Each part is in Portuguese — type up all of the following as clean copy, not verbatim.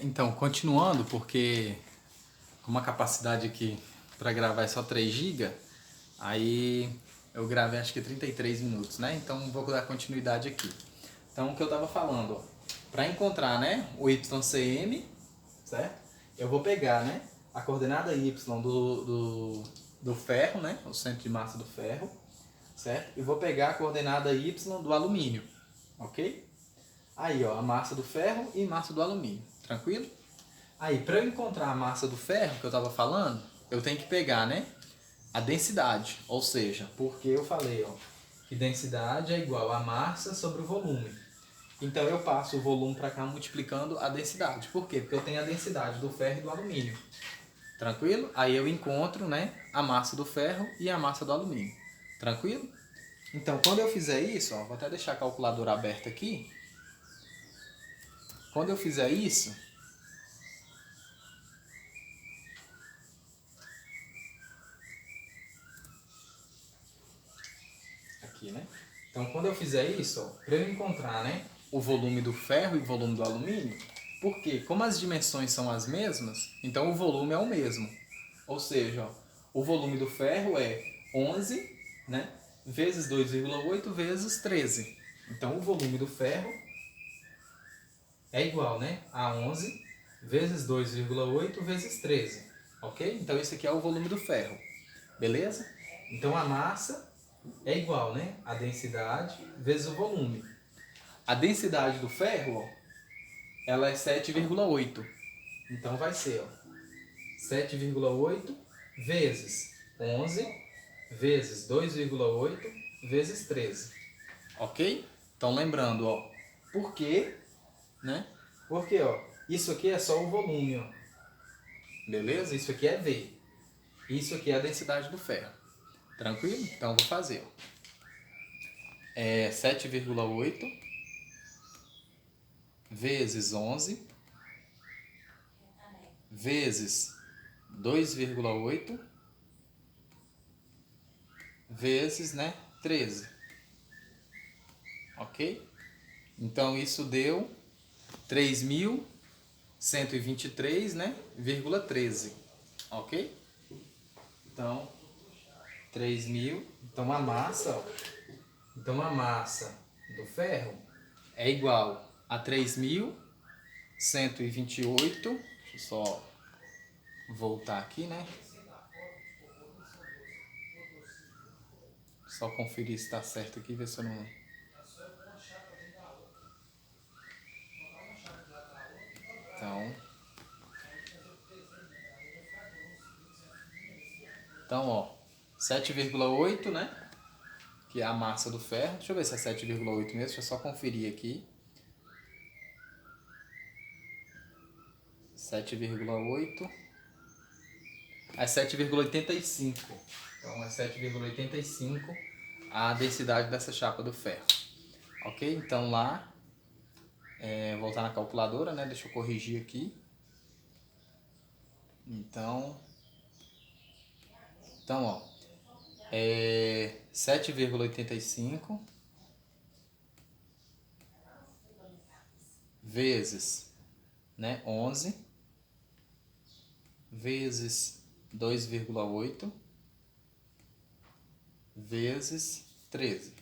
Então, continuando, porque como a capacidade aqui para gravar é só 3 GB, aí eu gravei acho que 33 minutos, né? Então vou dar continuidade aqui. Então o que eu estava falando, para encontrar, né, o YCM, certo? Eu vou pegar, né, a coordenada Y do ferro, né, o centro de massa do ferro, certo? E vou pegar a coordenada Y do alumínio, ok? Aí, ó, a massa do ferro e massa do alumínio, tranquilo? Aí, para eu encontrar a massa do ferro que eu estava falando, eu tenho que pegar, né, a densidade, ou seja, porque eu falei, ó, que densidade é igual a massa sobre o volume. Então eu passo o volume para cá multiplicando a densidade. Por quê? Porque eu tenho a densidade do ferro e do alumínio. Tranquilo? Aí eu encontro, né, a massa do ferro e a massa do alumínio. Tranquilo? Então, quando eu fizer isso, ó, vou até deixar a calculadora aberta aqui. Quando eu fizer isso, aqui, né? Então, quando eu fizer isso, para eu encontrar, né, o volume do ferro e o volume do alumínio, porque como as dimensões são as mesmas, então o volume é o mesmo. Ou seja, ó, o volume do ferro é 11, né, vezes 2,8 vezes 13. Então, o volume do ferro é igual, né, a 11 vezes 2,8 vezes 13. Ok? Então, esse aqui é o volume do ferro. Beleza? Então, a massa é igual, né, a densidade vezes o volume. A densidade do ferro, ó, ela é 7,8. Então, vai ser, ó, 7,8 vezes 11 vezes 2,8 vezes 13. Ok? Então, lembrando, ó, por quê, né? Porque, ó, isso aqui é só o volume, ó. Beleza? Isso aqui é V. Isso aqui é a densidade do ferro. Tranquilo? Então, eu vou fazer, ó. 7,8 vezes 11 vezes 2,8 vezes, né, 13. Ok? Então, isso deu 3.123, né, vírgula 13. Ok? Então, 3.000. Então, a massa do ferro é igual a 3.128. Deixa eu só voltar aqui, né? Só conferir se está certo aqui, ver se eu não... Então, ó, 7,8, né? Que é a massa do ferro. Deixa eu ver se é 7,8 mesmo, deixa eu só conferir aqui. 7,8 é 7,85. Então é 7,85 a densidade dessa chapa do ferro. Ok? Então lá, voltar na calculadora, né? Deixa eu corrigir aqui. Então ó, 7,85 vezes, né, 11 vezes 2,8 vezes 13.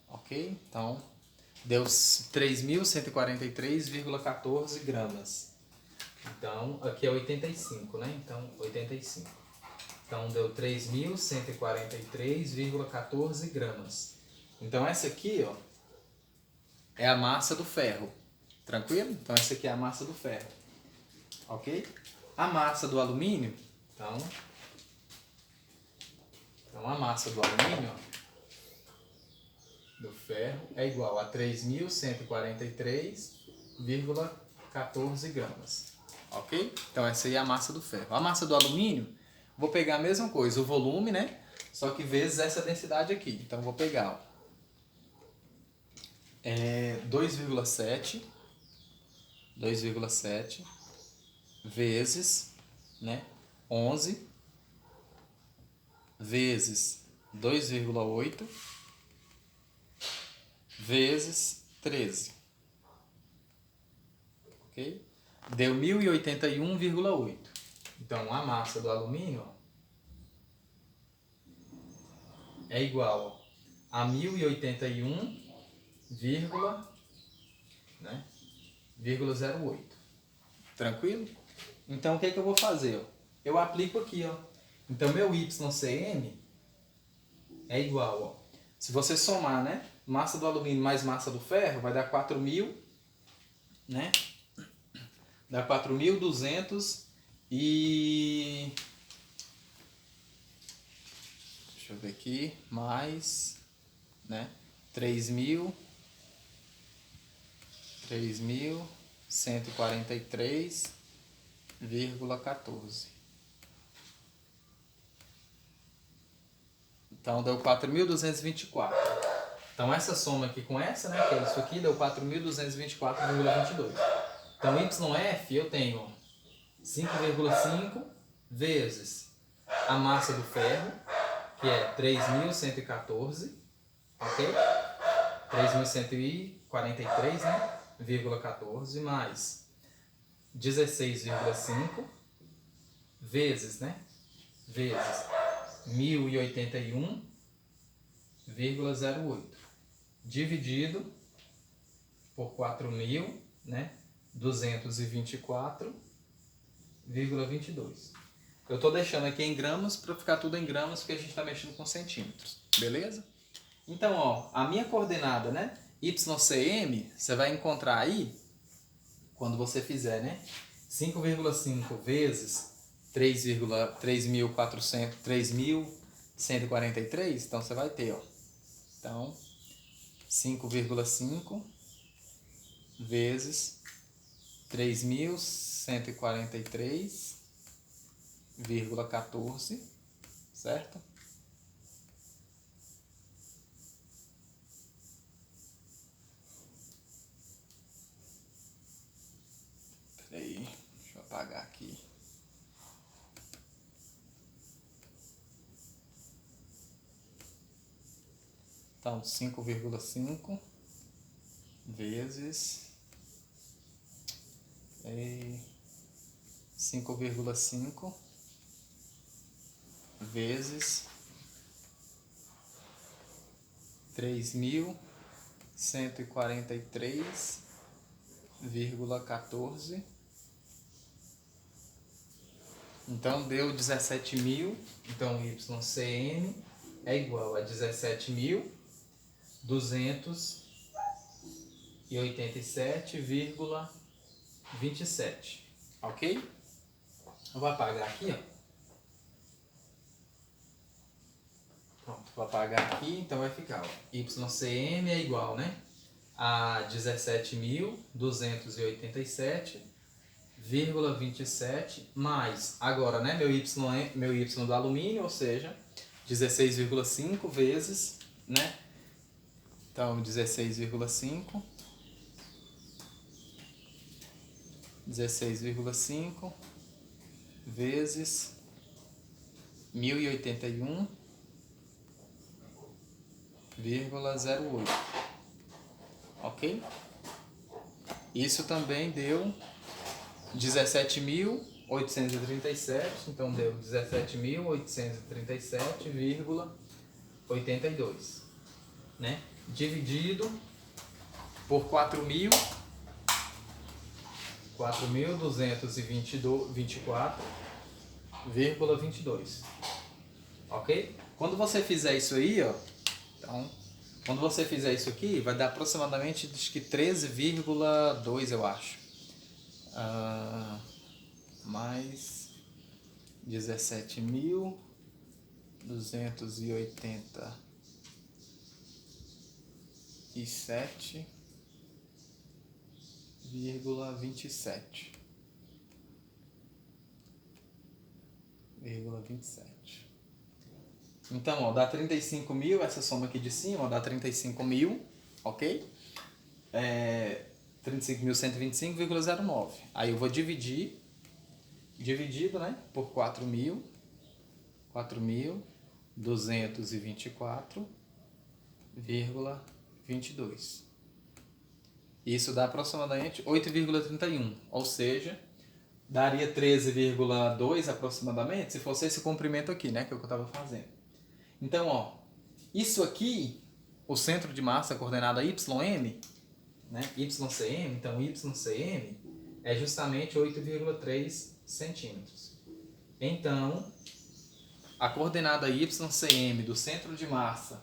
Ok? Então, deu 3.143,14 gramas. Então, aqui é 85, né? Então, 85. Então, deu 3.143,14 gramas. Então, essa aqui, ó, é a massa do ferro. Tranquilo? Então, essa aqui é a massa do ferro. Ok? A massa do alumínio, então a massa do alumínio, ó, do ferro, é igual a 3.143,14 gramas. Ok? Então essa aí é a massa do ferro. A massa do alumínio, vou pegar a mesma coisa, o volume, né? Só que vezes essa densidade aqui. Então vou pegar, ó, 2,7 vezes, né, 11 vezes 2,8 vezes 13. ok? Deu 1081,8. Então, a massa do alumínio ó, é igual a 1081, né, 0,08. Tranquilo? Então, o que eu vou fazer? Ó? Eu aplico aqui, ó. Então, meu YCM é igual, ó. Se você somar, né, massa do alumínio mais massa do ferro, vai dar 4.000, né? Dá 4.200 e... Deixa eu ver aqui, mais, né, 3.143,14. Então deu 4.224. Então essa soma aqui com essa, né, que é isso aqui, deu 4.224,22. Então YF eu tenho 5,5 vezes a massa do ferro, que é 3.114, ok? 3.143, né? 14, mais 16,5 vezes, né? Vezes 1081,08 dividido por 4.000, né? 224,22. Eu estou deixando aqui em gramas para ficar tudo em gramas, porque a gente está mexendo com centímetros, beleza? Então, ó, a minha coordenada, né? YCM, você vai encontrar aí, quando você fizer, né? 5,5 vezes 3.143, então você vai ter, ó. Então, 5,5 vezes 3.143,14, certo? Peraí, deixa eu apagar aqui. Então, 5,5 vezes 5,5 vezes 3.143,14. Então deu 17.000. Então YCM é igual a 17.287,27. Ok? Eu vou apagar aqui, ó. Pronto, vou apagar aqui, então vai ficar, ó. YCM é igual, né, a 17.287,27 mais, agora, né, meu Y do alumínio, ou seja, 16,5 vezes, né, então 16,5 vezes 1081,08, ok? Isso também deu 17.837, então deu 17.837,82, né? Dividido por 4.224,22, ok? Quando você fizer isso aí, ó, então, quando você fizer isso aqui, vai dar aproximadamente, acho que 13,2, eu acho. Mais 17.287,27. Então, ó, dá 35.000, essa soma aqui de cima, ó, dá 35.000, ok? 35.125,09. Aí eu vou dividido, né, por 4.224,22. Isso dá aproximadamente 8,31, ou seja, daria 13,2 aproximadamente, se fosse esse comprimento aqui, né, que é o que eu estava fazendo. Então, ó, isso aqui, o centro de massa coordenada YM, né, YCM, então YCM é justamente 8,3 centímetros. Então, a coordenada YCM do centro de massa,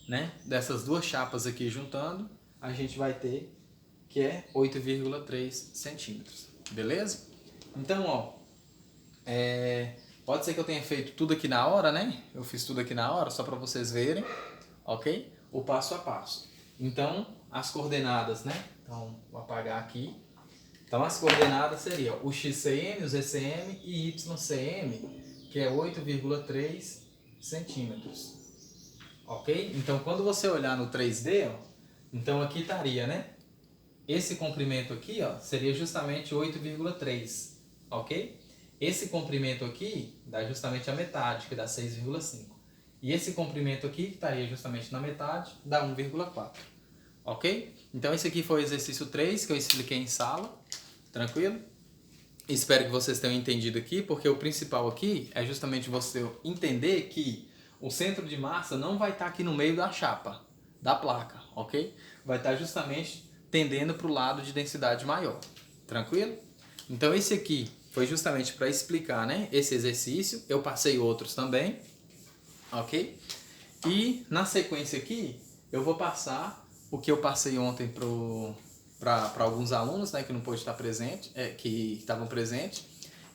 né, dessas duas chapas aqui juntando, a gente vai ter que é 8,3 centímetros, beleza? Então, ó, pode ser que eu tenha feito tudo aqui na hora, né? Eu fiz tudo aqui na hora, só para vocês verem, ok? O passo a passo. Então, as coordenadas, né? Então, vou apagar aqui. Então, as coordenadas seriam o XCM, o ZCM e YCM, que é 8,3 centímetros. Ok? Então, quando você olhar no 3D, ó, então aqui estaria, né? Esse comprimento aqui, ó, seria justamente 8,3, ok? Esse comprimento aqui dá justamente a metade, que dá 6,5. E esse comprimento aqui, que estaria justamente na metade, dá 1,4. Ok? Então esse aqui foi o exercício 3, que eu expliquei em sala. Tranquilo? Espero que vocês tenham entendido aqui, porque o principal aqui é justamente você entender que o centro de massa não vai estar aqui no meio da chapa, da placa, ok? Vai estar justamente tendendo para o lado de densidade maior. Tranquilo? Então esse aqui foi justamente para explicar, né, esse exercício. Eu passei outros também, ok? E na sequência aqui eu vou passar o que eu passei ontem para alguns alunos, né, que não pôde estar presente, que estavam presentes.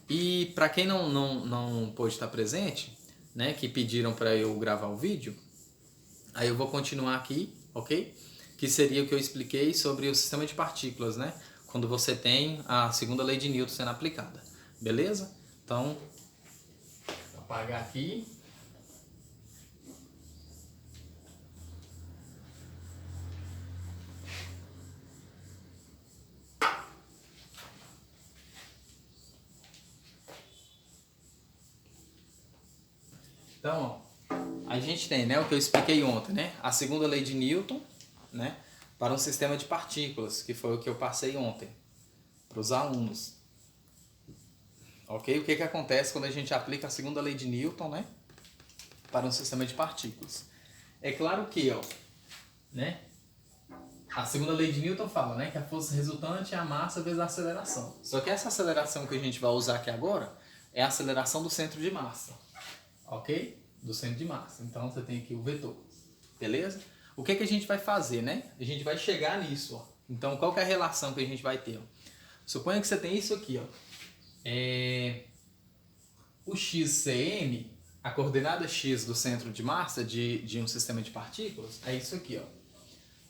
E para quem não pôde estar presente, né, que pediram para eu gravar o vídeo, aí eu vou continuar aqui, ok? Que seria o que eu expliquei sobre o sistema de partículas, né? Quando você tem a segunda lei de Newton sendo aplicada. Beleza? Então, vou apagar aqui. Então, ó, a gente tem, né, o que eu expliquei ontem, né? A segunda lei de Newton, né? Para um sistema de partículas, que foi o que eu passei ontem para os alunos. Ok? O que acontece quando a gente aplica a segunda lei de Newton, né, para um sistema de partículas? É claro que, ó, né, a segunda lei de Newton fala, né, que a força resultante é a massa vezes a aceleração. Só que essa aceleração que a gente vai usar aqui agora é a aceleração do centro de massa. Ok? Do centro de massa. Então você tem aqui o vetor. Beleza? O que a gente vai fazer, né? A gente vai chegar nisso, ó. Então qual que é a relação que a gente vai ter? Ó? Suponha que você tem isso aqui, ó. O XCM, a coordenada x do centro de massa de um sistema de partículas, é isso aqui, ó.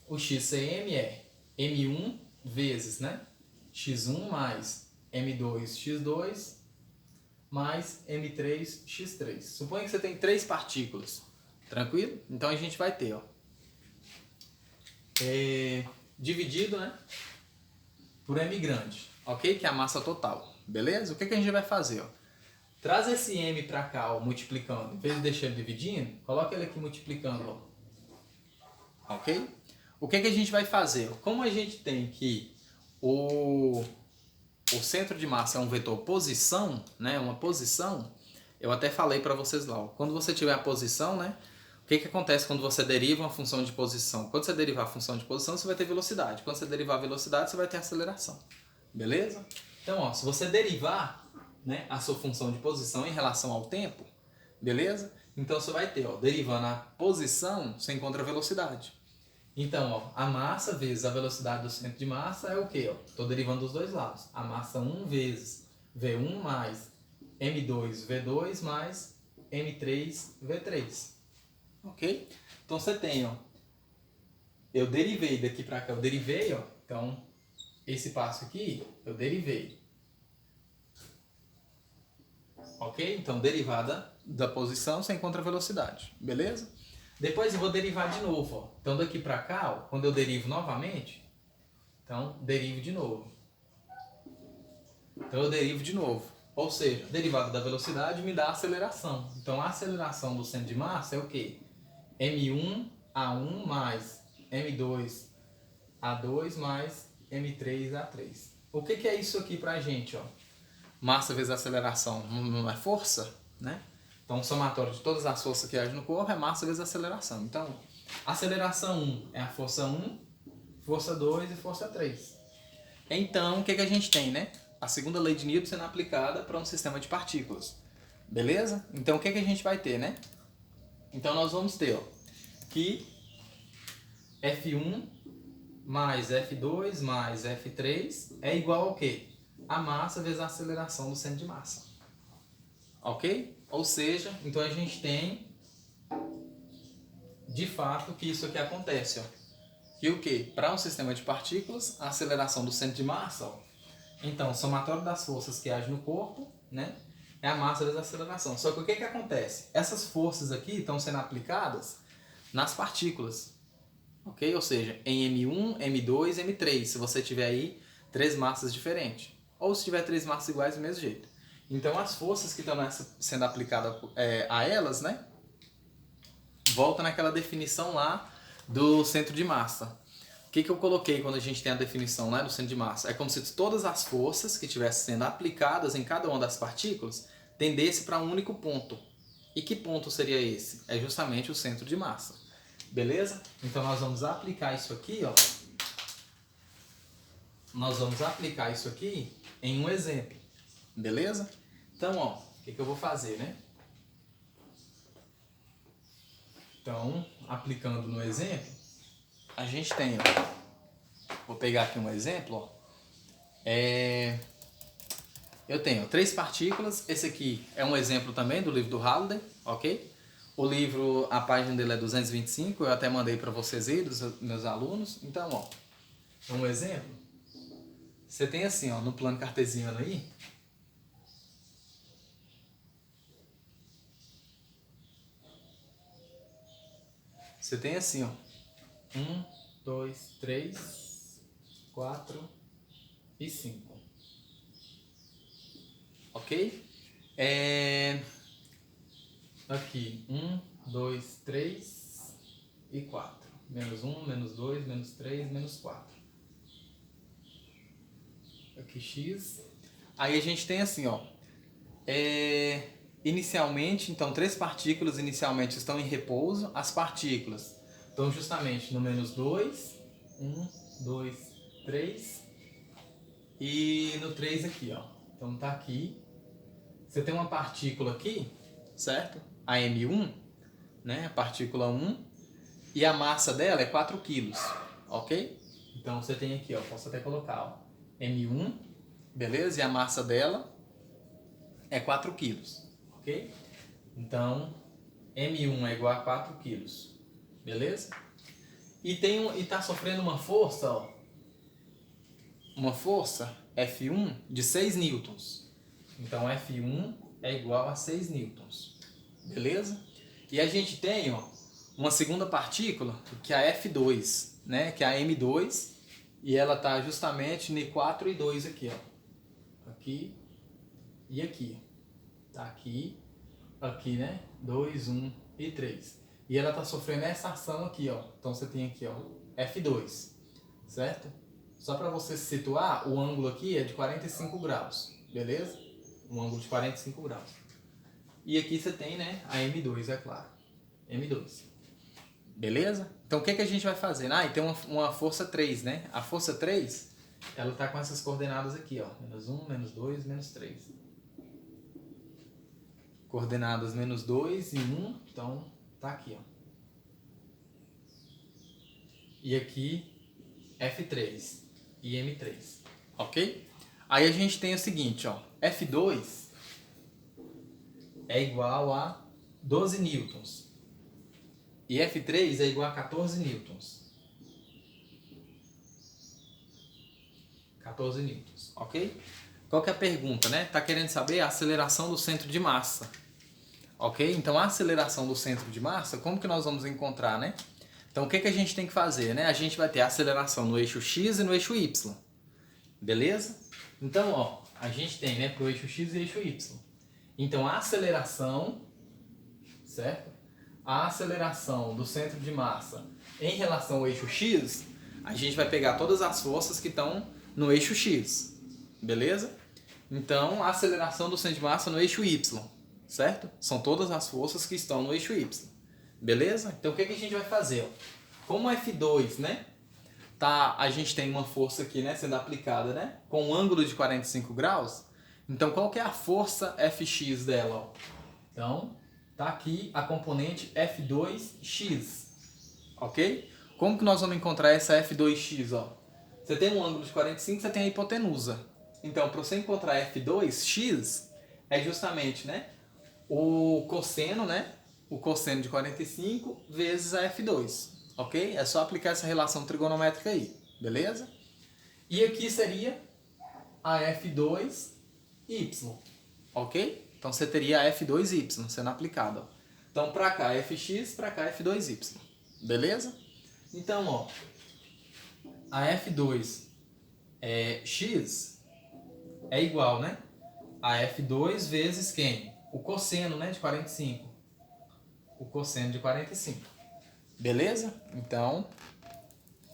O XCM é M1 vezes, né, x1 mais M2x2 mais M3x3. Suponha que você tem 3 partículas. Tranquilo? Então a gente vai ter, ó, dividido, né, por M grande, ok? Que é a massa total. Beleza? O que a gente vai fazer, ó? Traz esse M para cá, ó, multiplicando. Em vez de deixar ele dividindo, coloca ele aqui multiplicando, ó. Ok? O que a gente vai fazer? Como a gente tem que o centro de massa é um vetor posição, né? Uma posição, eu até falei para vocês lá, ó, quando você tiver a posição, né? O que acontece quando você deriva uma função de posição? Quando você derivar a função de posição, você vai ter velocidade. Quando você derivar a velocidade, você vai ter aceleração. Beleza? Então, ó, se você derivar, né, a sua função de posição em relação ao tempo, beleza? Então você vai ter, ó, derivando a posição, você encontra a velocidade. Então, ó, a massa vezes a velocidade do centro de massa é o quê? Estou derivando dos dois lados. A massa 1 vezes V1 mais M2V2 mais M3V3. Ok? Então você tem, ó, eu derivei daqui para cá, eu derivei, ó, então esse passo aqui, eu derivei. Ok? Então, derivada da posição, você encontra a velocidade. Beleza? Depois eu vou derivar de novo. Ó. Então, daqui para cá, ó, quando eu derivo novamente, então, derivo de novo. Então, eu derivo de novo. Ou seja, derivada da velocidade me dá a aceleração. Então, a aceleração do centro de massa é o quê? M1A1 mais M2 A2 mais M3A3. O que é isso aqui pra gente, ó? Massa vezes aceleração não é força, né? Então, o somatório de todas as forças que agem no corpo é massa vezes aceleração. Então, aceleração 1 é a força 1, força 2 e força 3. Então, o que a gente tem, né? A segunda lei de Newton sendo aplicada para um sistema de partículas. Beleza? Então, o que a gente vai ter, né? Então, nós vamos ter, ó, que F1 mais F2 mais F3 é igual ao quê? A massa vezes a aceleração do centro de massa. Ok? Ou seja, então a gente tem, de fato, que isso aqui acontece, ó. Que o quê? Para um sistema de partículas, a aceleração do centro de massa, ó. Então, o somatório das forças que agem no corpo, né, é a massa vezes a aceleração. Só que o que acontece? Essas forças aqui estão sendo aplicadas nas partículas. Ok? Ou seja, em M1, M2, M3, se você tiver aí três massas diferentes. Ou se tiver três massas iguais, do mesmo jeito. Então, as forças que estão sendo aplicadas a elas, né, volta naquela definição lá do centro de massa. O que eu coloquei quando a gente tem a definição lá do centro de massa? É como se todas as forças que estivessem sendo aplicadas em cada uma das partículas tendesse para um único ponto. E que ponto seria esse? É justamente o centro de massa. Beleza? Então, nós vamos aplicar isso aqui, ó. Nós vamos aplicar isso aqui em um exemplo. Beleza? Então, ó, o que eu vou fazer, né? Então, aplicando no exemplo, a gente tem, ó, vou pegar aqui um exemplo, ó. Eu tenho três partículas. Esse aqui é um exemplo também do livro do Halliday, ok? O livro, a página dele é 225, eu até mandei para vocês aí, dos meus alunos. Então, ó, um exemplo. Você tem assim, ó, no plano cartesiano aí, você tem assim, ó, 1, 2, 3, 4 e 5. Ok? Aqui, 1, 2, 3 e 4. Menos 1, menos 2, menos 3, menos 4. Aqui x. Aí a gente tem assim, ó. Inicialmente, então, três partículas inicialmente estão em repouso. As partículas estão justamente no menos 2, 1, 2, 3 e no 3 aqui, ó. Então tá aqui. Você tem uma partícula aqui, certo? A M1, né? A partícula 1. E a massa dela é 4 kg, ok? Então você tem aqui, ó, posso até colocar, ó, M1, beleza? E a massa dela é 4 kg, ok? Então, M1 é igual a 4 kg, beleza? E tá sofrendo uma força, ó, uma força F1 de 6 newtons. Então, F1 é igual a 6 newtons, beleza? E a gente tem, ó, uma segunda partícula, que é a F2, né? Que é a M2, e ela tá justamente no 4 e 2 aqui, ó. Aqui e aqui. Tá aqui, aqui, né? 2, 1 e 3. E ela tá sofrendo essa ação aqui, ó. Então você tem aqui, ó, F2, certo? Só para você se situar, o ângulo aqui é de 45 graus, beleza? Um ângulo de 45 graus. E aqui você tem, né, a M2, é claro. M2. Beleza? Então o que a gente vai fazer? E tem uma força 3, né? A força 3, ela tá com essas coordenadas aqui, ó. Menos 1, menos 2, menos 3. Coordenadas menos 2 e 1, então tá aqui, ó. E aqui F3 e M3, ok? Aí a gente tem o seguinte, ó. F2 é igual a 12 newtons. E F3 é igual a 14 newtons. 14 newtons, ok? Qual que é a pergunta, né? Tá querendo saber a aceleração do centro de massa. Ok? Então, a aceleração do centro de massa, como que nós vamos encontrar, né? Então, o que a gente tem que fazer, né? A gente vai ter a aceleração no eixo x e no eixo y. Beleza? Então, ó, a gente tem, né, pro eixo x e eixo y. Então, a aceleração, certo? A aceleração do centro de massa em relação ao eixo x a gente vai pegar todas as forças que estão no eixo X, beleza? Então, a aceleração do centro de massa no eixo Y, certo? São todas as forças que estão no eixo Y, beleza? Então, o que a gente vai fazer? Ó? Como F2, né? A gente tem uma força aqui, né, sendo aplicada, né, com um ângulo de 45 graus. Então, qual que é a força Fx dela? Ó? Então, tá aqui a componente F2x, ok? Como que nós vamos encontrar essa F2x? Ó? Você tem um ângulo de 45, você tem a hipotenusa. Então, para você encontrar F2x, é justamente, né, o cosseno, né, o cosseno de 45 vezes a F2. Ok? É só aplicar essa relação trigonométrica aí, beleza? E aqui seria a F2y, ok? Então você teria a F2y sendo aplicada. Ó. Então para cá Fx, para cá F2y, beleza? Então, ó, a F2 x é igual, né? A F2 vezes quem? O cosseno, né, de 45. O cosseno de 45. Beleza? Então,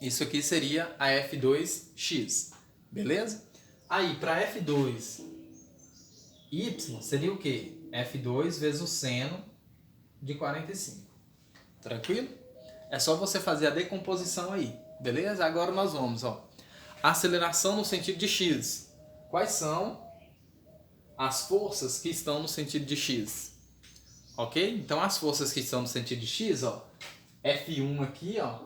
isso aqui seria a F2x. Beleza? Aí, para F2y seria o quê? F2 vezes o seno de 45. Tranquilo? É só você fazer a decomposição aí. Beleza? Agora nós vamos, ó. Aceleração no sentido de x. Quais são as forças que estão no sentido de x? Ok? Então, as forças que estão no sentido de x, ó. F1 aqui, ó,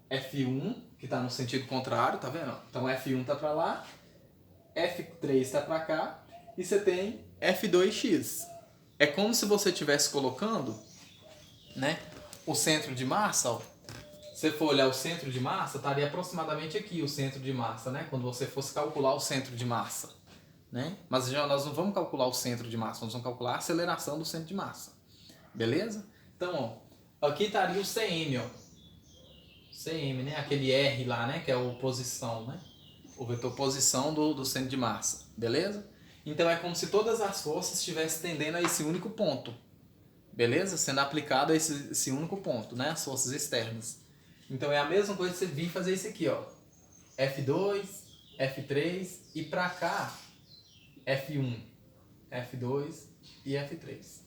F1, que está no sentido contrário, tá vendo? Então F1 tá para lá, F3 tá para cá, e você tem F2x. É como se você estivesse colocando, né, o centro de massa, ó. Se você for olhar o centro de massa, estaria aproximadamente aqui o centro de massa, né? Quando você fosse calcular o centro de massa, né? Mas já nós não vamos calcular o centro de massa, nós vamos calcular a aceleração do centro de massa. Beleza? Então, ó, aqui estaria o CM, ó. CM, né? Aquele R lá, né? Que é o posição, né? O vetor posição do centro de massa. Beleza? Então é como se todas as forças estivessem tendendo a esse único ponto. Beleza? Sendo aplicado a esse único ponto, né? As forças externas. Então é a mesma coisa que você vir fazer isso aqui, ó. F2, F3 e pra cá F1, F2 e F3.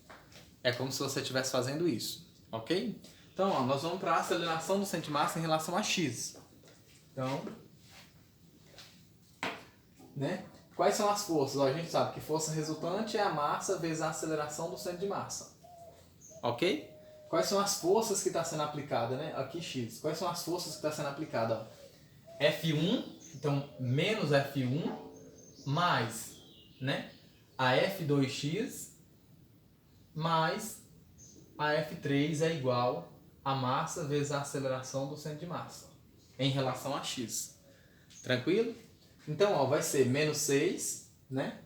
É como se você estivesse fazendo isso. Ok? Então, ó, nós vamos para a aceleração do centro de massa em relação a x. Então, né? Quais são as forças? Ó, a gente sabe que força resultante é a massa vezes a aceleração do centro de massa. Ok? Quais são as forças que está sendo aplicada, né? Aqui x. Quais são as forças que está sendo aplicada? Ó? F1, então menos F1 mais, né? A F2x mais a F3 é igual a massa vezes a aceleração do centro de massa em relação a x. Tranquilo? Então, ó, vai ser menos 6, né?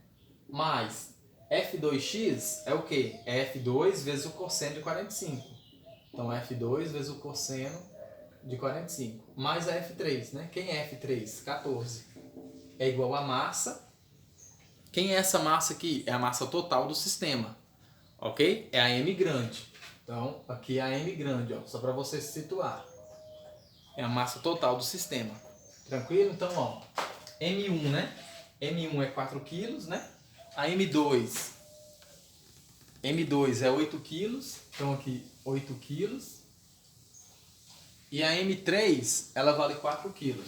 Mais F2x é o quê? É F2 vezes o cosseno de 45. Então, F2 vezes o cosseno de 45. Mais a F3, né? Quem é F3? 14. É igual a massa. Quem é essa massa aqui? É a massa total do sistema. Ok? É a M grande. Então, aqui é a M grande, ó, só para você se situar. É a massa total do sistema. Tranquilo? Então, ó, M1, né? M1 é 4 kg, né? A M2 é 8 kg. Então, aqui, 8 kg. E a M3, ela vale 4 kg.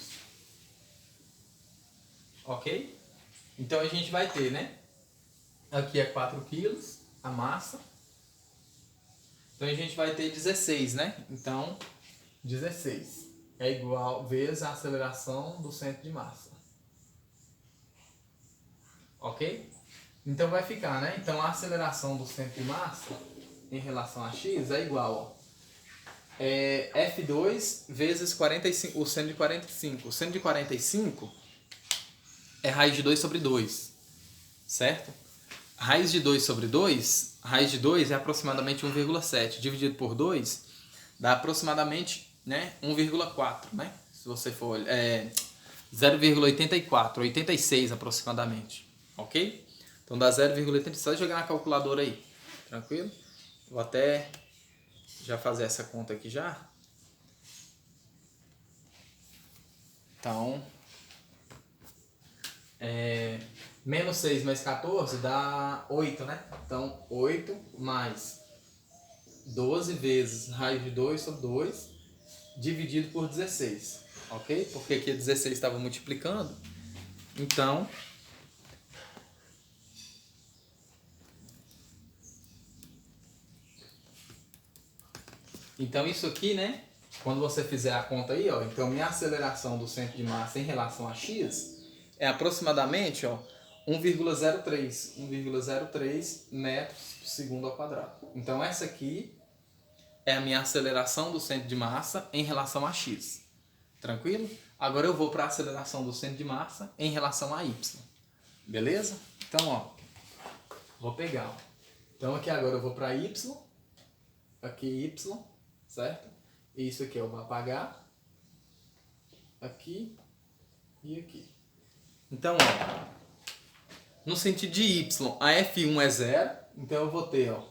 Ok? Então, a gente vai ter, né? Aqui é 4 kg, a massa. Então a gente vai ter 16, né? Então, 16 é igual vezes a aceleração do centro de massa. Ok? Então vai ficar, né? Então a aceleração do centro de massa em relação a x é igual, ó, F2 vezes 45, o seno de 45. O seno de 45 é raiz de 2 sobre 2, certo? Raiz de 2 sobre 2, raiz de 2 é aproximadamente 1,7. Dividido por 2 dá aproximadamente, né, 1,4, né? Se você for 0,84, 86 aproximadamente, ok? Então dá 0,86, só jogar na calculadora aí, tranquilo? Vou até já fazer essa conta aqui já. Então, menos 6 mais 14 dá 8, né? Então, 8 mais 12 vezes raiz de 2 sobre 2, dividido por 16, ok? Porque aqui 16 estava multiplicando. Então isso aqui, né? Quando você fizer a conta aí, ó, então minha aceleração do centro de massa em relação a x é aproximadamente, ó, 1,03 metros por segundo ao quadrado. Então essa aqui é a minha aceleração do centro de massa em relação a x. Tranquilo? Agora eu vou para a aceleração do centro de massa em relação a y. Beleza? Então, ó, vou pegar. Ó. Então aqui agora eu vou para y, aqui y, certo? E isso aqui eu vou apagar, aqui e aqui. Então, ó, no sentido de y, a F1 é 0, então eu vou ter, ó,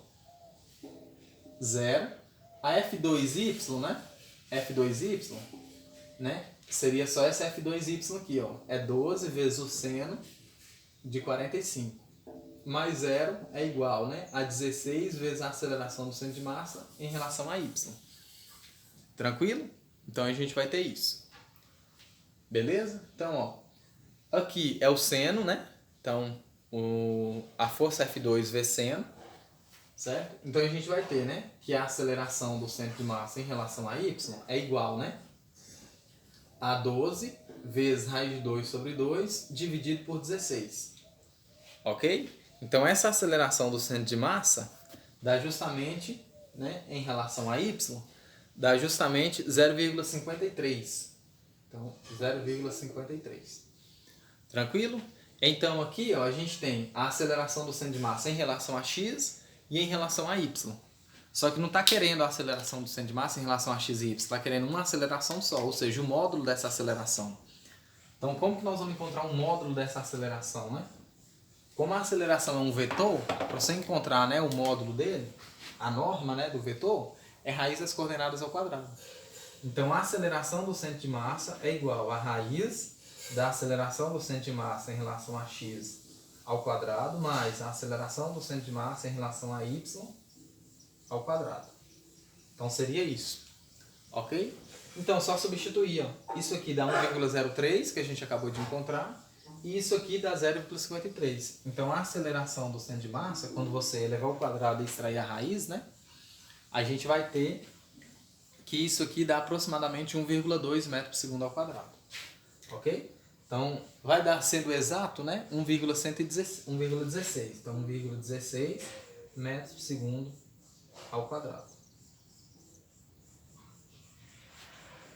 0. A F2y, né? F2y, né? Seria só esse F2y aqui, ó. É 12 vezes o seno de 45. Mais 0 é igual, né, a 16 vezes a aceleração do centro de massa em relação a y. Tranquilo? Então a gente vai ter isso. Beleza? Então, ó, aqui é o seno, né? Então, a força F2 vezes seno, certo? Então a gente vai ter, né, que a aceleração do centro de massa em relação a y é igual, né, a 12 vezes raiz de 2 sobre 2 dividido por 16. Ok? Então essa aceleração do centro de massa dá justamente, né, em relação a y, dá justamente 0,53. Então 0,53. Tranquilo? Então aqui, ó, a gente tem a aceleração do centro de massa em relação a x e em relação a y. Só que não está querendo a aceleração do centro de massa em relação a x e y, está querendo uma aceleração só, ou seja, o módulo dessa aceleração. Então como que nós vamos encontrar um módulo dessa aceleração, né? Como a aceleração é um vetor, para você encontrar, né, o módulo dele, a norma, né, do vetor, é raiz das coordenadas ao quadrado. Então a aceleração do centro de massa é igual a raiz da aceleração do centro de massa em relação a x ao quadrado, mais a aceleração do centro de massa em relação a y ao quadrado. Então seria isso. Ok? Então só substituir. Ó. Isso aqui dá 1,03, que a gente acabou de encontrar. E isso aqui dá 0,53. Então a aceleração do centro de massa, quando você elevar ao quadrado e extrair a raiz, né, a gente vai ter que isso aqui dá aproximadamente 1,2 metros por segundo ao quadrado. Ok? Então vai dar, sendo exato, né, 1,16. Então 1,16 metros por segundo ao quadrado.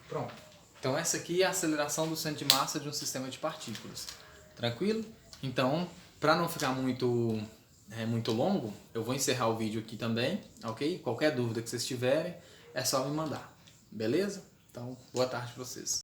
Pronto. Então essa aqui é a aceleração do centro de massa de um sistema de partículas. Tranquilo? Então, para não ficar muito longo, eu vou encerrar o vídeo aqui também, ok? Qualquer dúvida que vocês tiverem, é só me mandar. Beleza? Então, boa tarde para vocês.